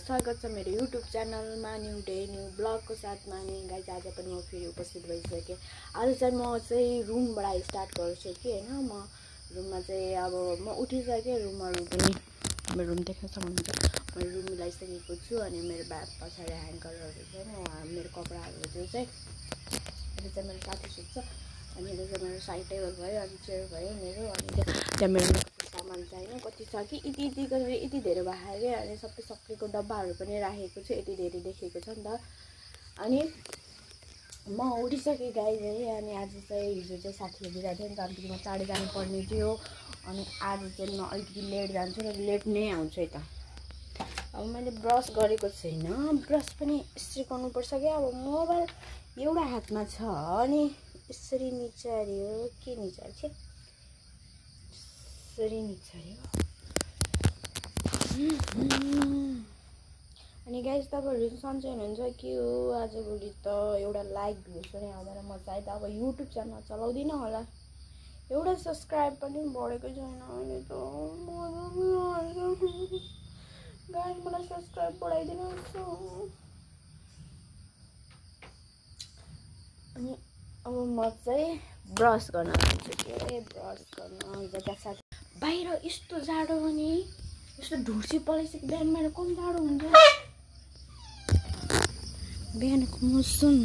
स्वागत छ मेरो YouTube च्यानलमा न्यू डे न्यू ब्लगको साथमा। अनि गाइस आज पनि म फेरि उपस्थित भइसकेँ। आज चाहिँ म चाहिँ रुमबाट स्टार्ट गर्छु कि हैन। म रुममा चाहिँ अब म उठिसकेँ। रुमहरु पनि मेरो रुम देख्न सक्नुहुन्छ। म रुम मिलाइसकेको छु अनि मेरो ब्याग पछाडि ह्याङ्गरहरु चाहिँ मेरो कपडाहरु चाहिँ यो चाहिँ मेरो साथी सुत्छ अनि यो चाहिँ मेरो साइड टेबल भयो अनि चेयर भयो मेरो अनि त्यहाँ मेरो सामान चाहिँ कति छ कि यति गरेर यति धेरै भयो के अनि सबै सकेको डब्बाहरु पनि राखेको छु। यति धेरै देखेको छ नि त। अनि म उठिसकेँ गाइस है। अनि आज चाहिँ हिजो चाहिँ साथीले बिदा थियो नि त अनि म चाँडै जानु पर्ने थियो। अनि आज चाहिँ म अलिकति लेट जान्छु र लेट नै आउँछु है त। अब मैले ब्रस गरेको छैन। ब्रस पनि यसरी गर्नुपर्छ के। अब मोबाइल एउटा हातमा छ अनि यसरी निचार्यो के निचार्छ यसरी निचार्यो। अनि गाइस तपाईहरु सन्चै हुनुहुन्छ कि हो। आजभोलि त एउटा लाइक भ्युज पनि आउँदैन। म सायद अब युट्युब च्यानल चलाउँदिन होला। एउटा सब्स्क्राइब पनि बढेकै छैन अहिले त। गाइस मलाई सब्स्क्राइब बढाइदिनुहोस्। अनि अब म चाहिँ ब्रस गर्न जान्छु के। ब्रस गर्न जता साथ बाहिर यस्तो जाडो पनि यस्तो ढुसी पलाइसक्यो। बिहान कम जाडो हुन्छ। बिहानको मौसम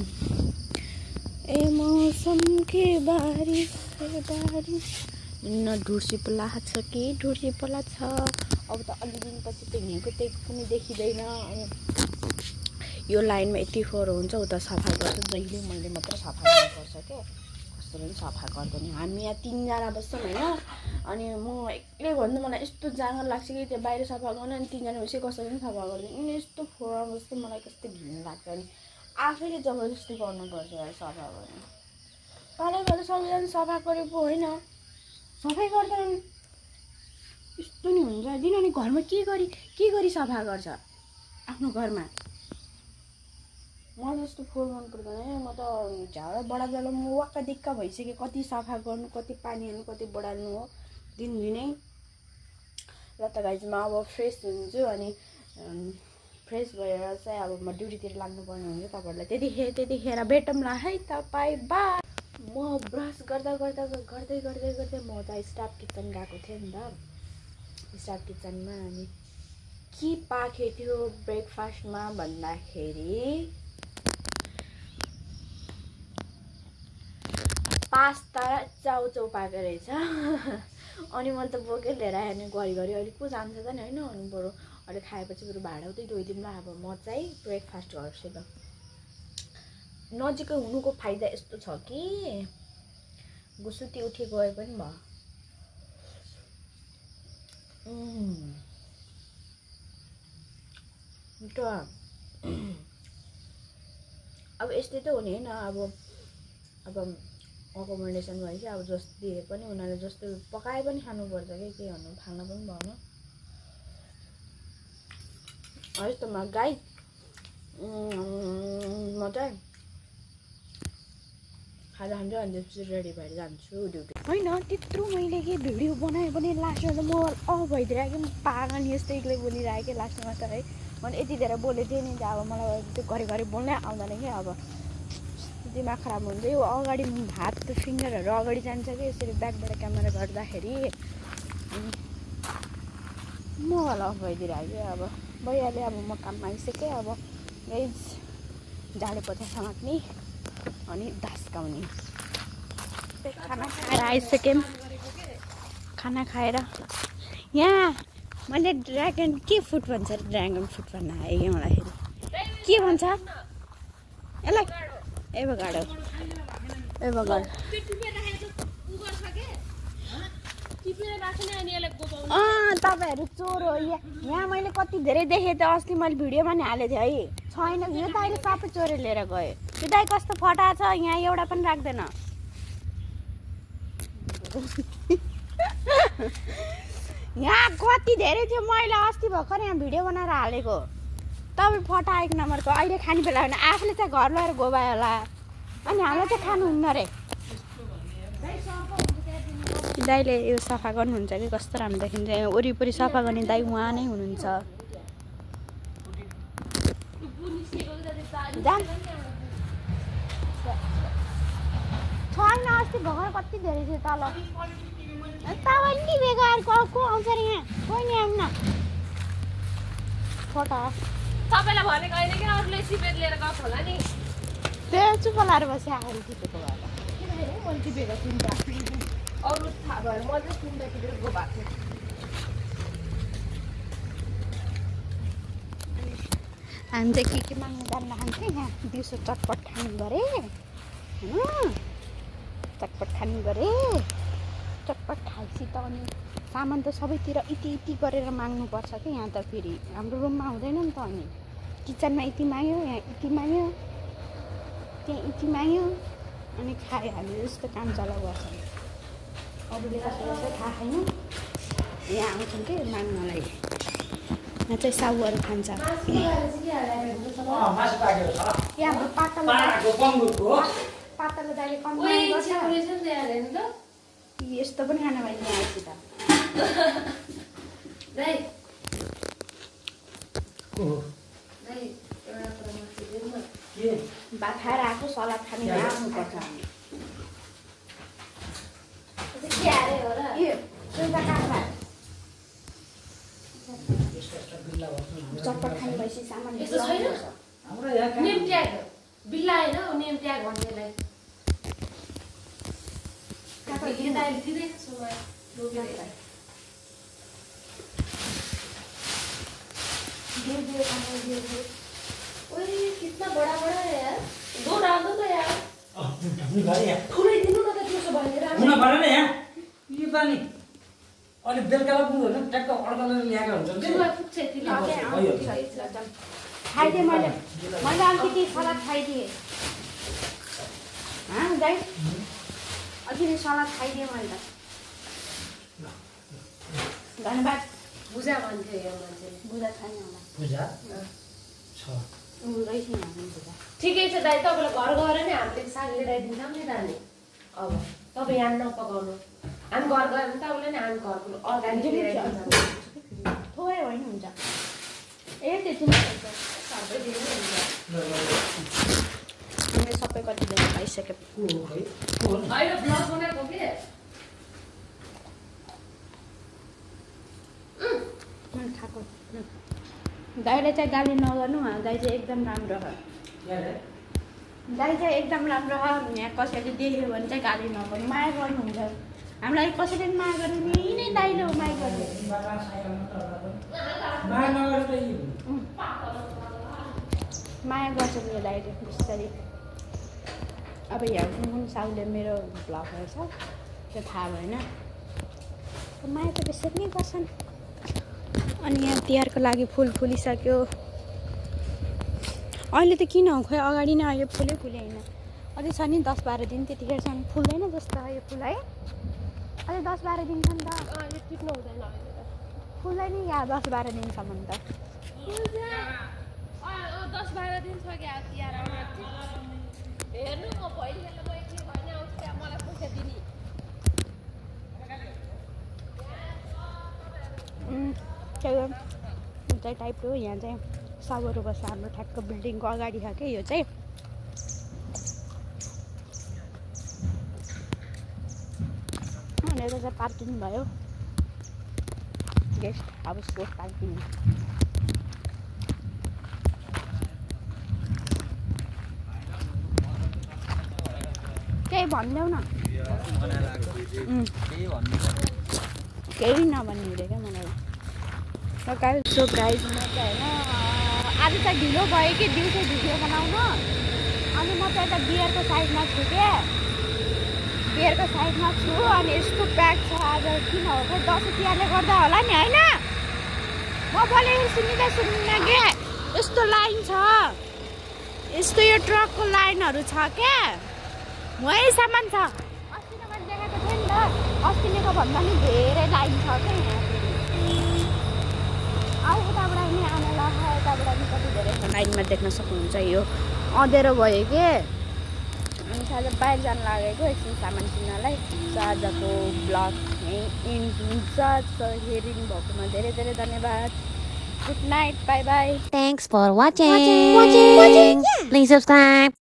ए मौसम के बारिश न ढुसी पला छ कि ढुसी पला छ। अब त अलि दिनपछि त हिँडेको त्यही पनि देखिँदैन। अनि यो लाइनमा यति फोहोर हुन्छ उता सफा गर्छ। जहिले मैले मात्र सफा गर्नुपर्छ के। कसैले पनि सफा गर्दैन। हामी यहाँ 3 जना बस्छौँ हैन। अनि म एक्लै भन्दा मलाई यस्तो जाँगर लाग्छ कि त्यो बाहिर सफा गर्न। अनि 3 जना बसी कसैले पनि सफा गर्दैन। अनि यस्तो फोहोर जस्तो मलाई कस्तो घिन लाग्छ। अनि आफैले जबरजस्ती गर्नुपर्छ यार सफा गर्न। पालैपालो सबैजना सफा गरे पो होइन सफाइ गर्दैन। यस्तो नि हुन्छ दिन। अनि घरमा के गरी सफा गर्छ आफ्नो घरमा। म जस्तो फोहोर मन पर्दैन। म त झाडा बडा जलो म वाक्क दिक्क भइसक्यो। कति सफा गर्नु कति पानी हाल्नु कति बढाल्नु हो दिनदिनै। र त गाइस म अब फ्रेस हुन्छु। अनि फ्रेस भएर चाहिँ अब म ड्युटीतिर लाग्नुपर्ने हुन्छ। तपाईहरुलाई त्यतिखेर भेटौँला है त। Bye bye. म ब्रस गर्दै म त स्टाफ किचन गएको थिएँ नि त। स्टाफ किचनमा अनि के पाके थियो ब्रेकफास्टमा भन्दाखेरि पास्ता चाउचाउ पाएको रहेछ। अनि मैले त बोकेर लिएर आएँ। अनि घरिघरि अहिले को जान्छ त नि होइन। अनि बरु अहिले खाएपछि बरु भाडा उतै धोइदिउँ ल। अब म चाहिँ ब्रेकफास्ट गर्छु ल। नजिकै हुनुको फाइदा यस्तो छ कि गुसुती उठी गए पनि भयो। अब यस्तै त हो नि हैन। अब अकोमोडेसन भयो कि अब जस्तो दिए पनि उनीहरूले जस्तो पकाए पनि खानुपर्छ के भन्नु खान पनि भएन है त। म गाइस म चाहिँ खाजा खान्छु अनि त्यसपछि रेडी भएर जान्छु ड्युटी। होइन त्यत्रो मैले के भिडियो बनाएँ पनि लास्टमा त म भइदिरहेको कि पागल यस्तै एक्लै बोलिरहेको कि लास्टमा त है। मैले यति धेरै बोलेको थिएँ नि त। अब मलाई त्यो घरिघरि बोल्नै आउँदैन कि। अब दिमाग खराब हुन्छ। यो अगाडि हात फिङ्गरहरू अगाडि जान्छ कि यसरी ब्याकबाट क्यामेरा गर्दाखेरि। म होला अफ भइदिरहेको कि। अब भइहाल्यो। अब म काममा आइसकेँ। अब गाइस झाडु पोछा समात्ने अनि धास्काउने। खाना खाएर आइसक्यौँ। खाना खाएर यहाँ मैले ड्रागन के फुड भन्छ ड्रागन फुड भन्न आयो कि मलाई फेरि के भन्छ यसलाई एभोकाडो। तपाईहरु चोर हो। यहाँ मैले कति धेरै देखेँ त। अस्ति मैले भिडियोमा नि हालेको थिएँ है। छैन यो त अहिले सबै चोरे लिएर गयो। यो दाइ कस्तो फटा छ यहाँ एउटा पनि राख्दैन। यहाँ कति धेरै थियो। मैले अस्ति भर्खर यहाँ भिडियो बनाएर हालेको। तपाईँ फटा 1 नम्बरको। अहिले खाने बेला होइन आफूले चाहिँ घर ल्याएर गोबायो होला। अनि हामीलाई चाहिँ खानुहुन्न रे। दाइले यो सफा गर्नुहुन्छ कि कस्तो राम्रो देखिन्छ। वरिपरि सफा गर्ने दाइ उहाँ नै हुनुहुन्छ। जान छैन अस्ति भर्खर कति धेरै थियो तल तपाईँ नि बेकार को आउँछ रे यहाँ कोही नि आउन फोटो सबैलाई भनेको होइन कि अरूले सिपेट लिएर गएको होला नि त्यो चुप लाएर बस्यो आखिर टिपेको भएर मैले टिपेको तिनवटा अरू थाहा भयो म चाहिँ सुन्दा टिपेर गएको भएको थिएँ हामी चाहिँ के माग्नु जान लाग्थ्यो यहाँ दिउँसो चटपट खानु गरे होइन चटपट खानु गरे चटपट खाएपछि त अनि सामान त सबैतिर इति इति गरेर माग्नुपर्छ कि यहाँ त फेरि हाम्रो रुममा हुँदैन नि त अनि किचनमा यति माग्यो यहाँ यति माग्यो त्यहाँ यति माग्यो अनि खायो हामीले जस्तो काम चलाउ गर्छ अरूले कसो गर्छ थाहा छैन यहाँ आउँछौँ कि माग्नलाई यहाँ चाहिँ साउहरू खान्छ यहाँ हाम्रो पातलो दाइले कम यस्तो पनि खाना भयो यहाँ आएपछि त भात खाएर आएको सलाद खाने आउनुपर्छ हामी चटपट खाने भएपछि सामान नेम ट्याग बिल्ला होइन नेम ट्याग भन्नेलाई कितना बड़ा बड़ा है यार दो डाल दो तो यार थोड़े दिनों का तो सब बनेगा हुन भएन यहाँ यो पानी अनि बेलुका पनि होइन ट्याक्क अड्कलेर ल्याएको हुन्छ खाइदिएँ मैले अलिकति सलाद खाइदिएँ दाइ अलिकति सलाद खाइदिएँ मैले त धन्यवाद बुझा भन्थ्यो यो मान्छेले बुझा छैन होला पूजा छ रहेछ नि हामी बुझा ठिकै छ दाइ तपाईँलाई घर गएर नि हामीले साग लिएर आइदिन्छौँ नि दानी अब तपाईँ यहाँ नपकाउनु हामी घर गएर नि तपाईँलाई नि हामी घरको अर्ग्यानिक लिएर आइदिन्छौँ थोरै होइन हुन्छ ए त्यति नै हुन्छ सबै दिनु हुन्छ हामीले सबै कतिजना पाइसक्यो अहिले ब्लग बनाएको के खाएको दाइले चाहिँ गाली नगर्नु दाइ चाहिँ एकदम राम्रो हो दाइ चाहिँ एकदम राम्रो हो यहाँ कसैले देख्यो भने चाहिँ गाली नगर्नु माया गर्नुहुन्छ हामीलाई कसैले माया गर्नु नै दाइले हो माया गर्नु माया गर्छ मेरो दाइले बिस्तारै अब यहाँ कुन साउले मेरो भ्लग हेर्छ त्यो थाहा भएन माया त त्यसरी नै गर्छन् अनि यहाँ तिहारको लागि फुल फुलिसक्यो अहिले त किन हो खोइ अगाडि नै अहिले फुलै फुले होइन अझै छ नि 10-12 दिन त्यतिखेरसम्म फुल्दैन जस्तो यो फुल है अझै 10-12 दिन छ नि त अहिले टिप्नु हुँदैन फुल्दैन यहाँ 10-12 दिनसम्म त 10-12 दिन छ क्या तिहार हेर्नु म भइलिएर गएँ के भएन आउँछ त्यहाँ मलाई पैसा दिने चाहिँ टाइपको यहाँ चाहिँ साउहरू बस्छ हाम्रो ठ्याक्क बिल्डिङको अगाडि छ क्या यो चाहिँ अनि यता चाहिँ पार्किङ भयो गेस्ट हाउसको पार्किङ केही भनिदेऊ न केही नभन्नु हुँदैन क्या मलाई सो गाइस म चाहिँ होइन आज त ढिलो भयो कि दिउँसो भिडियो बनाउन अनि म चाहिँ यता बियरको साइडमा छु क्या बियरको साइडमा छु अनि यस्तो प्याक छ आज किन हो खै दसैँ तिहारले गर्दा होला नि होइन म बोलेको सुन्दिनँ क्या यस्तो लाइन छ यस्तो यो ट्रकको लाइनहरू छ क्या वहीँ सामान छ अस्ति त मैले देखाएको थिएँ नि त अस्तिको भन्दा नि धेरै लाइन छ क्या यहाँ अब यताबाट नि आमा ल यताबाट नि कति धेरै लाइनमा देख्न सक्नुहुन्छ यो अँधेरो भयो कि अनि आज बाहिर जानु लागेको एकछिन सामान किन्नलाई आजको ब्लग यहीँ इन्ड हुन्छ हेरिदिनु भएकोमा धेरै धेरै धन्यवाद Good night. Bye bye. Thanks for watching. Please subscribe.